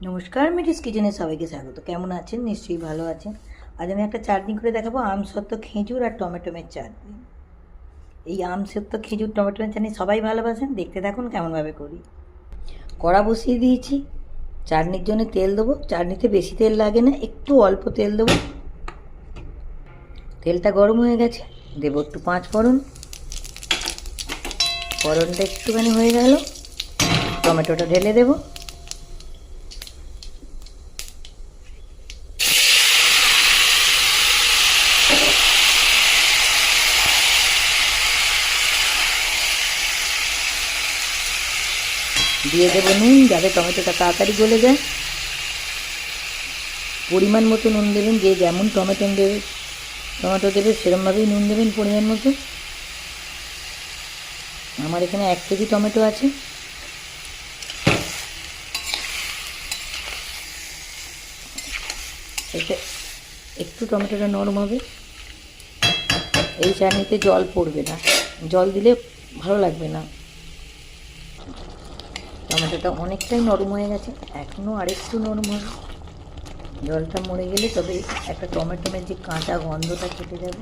নমস্কার, মিঠিস কিচেনে সবাইকে স্বাগত। কেমন আছেন? নিশ্চয়ই ভালো আছেন। আজ আমি একটা চাটনি করে দেখাবো, আমসত্ত্ব খেজুর আর টমেটোমের চাটনি। এই আমসত্ত্ব খেজুর টমেটোমের চাটনি সবাই ভালোবাসেন। দেখতে থাকুন কেমনভাবে করি। কড়া বসিয়ে দিয়েছি, চাটনির জন্য তেল দেবো। চাটনিতে বেশি তেল লাগে না, একটু অল্প তেল দেবো। তেলটা গরম হয়ে গেছে, দেবো একটু 5 ফোড়ন। ফোড়নটা একটুখানি হয়ে গেল, টমেটোটা ঢেলে দেবো। দিয়ে দেবো নুন, যাতে টমেটোটা তাড়াতাড়ি গলে যায়। পরিমাণ মতো নুন দেবেন, যে যেমন টমেটো দেবে সেরকমভাবেই নুন দেবেন পরিমাণ মতো। আমার এখানে 1 কেজি টমেটো আছে। এতে একটু টমেটোটা নরম হবে। এই চাটনিতে জল পড়বে না, জল দিলে ভালো লাগবে না। টমেটোটা অনেকটাই নরম হয়ে গেছে, এখনও আরেকটু নরম হবে। জলটা মরে গেলে তবে একটা টমেটোমের যে কাঁচা গন্ধটা কেটে যাবে।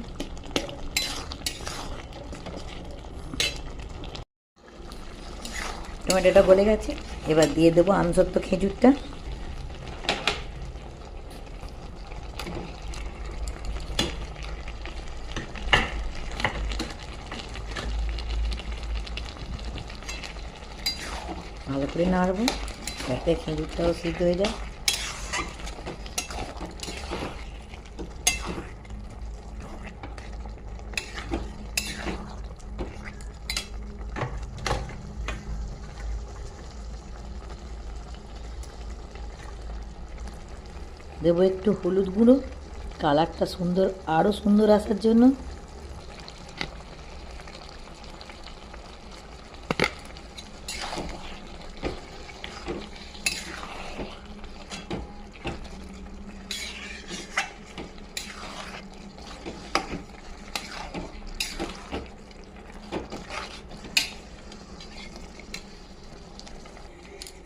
টমেটোটা গলে গেছে, এবার দিয়ে দেবো আমসত্ত্ব খেজুরটা। ভালো করে নাড়বো যাতে খেজুরটাও সিদ্ধ হয়ে যায়। দেবো একটু হলুদ গুঁড়ো, কালারটা আরও সুন্দর আসার জন্য।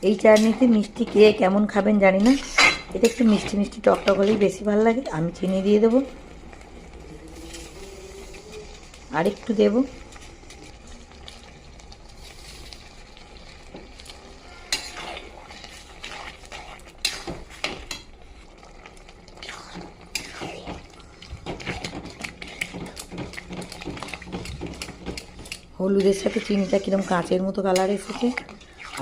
এই চাটনিতে মিষ্টি কে কেমন খাবেন জানি না, এটা একটু মিষ্টি মিষ্টি টকটক হলেই বেশি ভালো লাগে। আমি চিনি দিয়ে দেবো, আর একটু দেবো। হলুদের সাথে চিনিটা কীরকম কাঁচের মতো কালার এসেছে।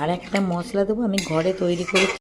আর একটা মশলা দেবো, আমি ঘরে তৈরি করে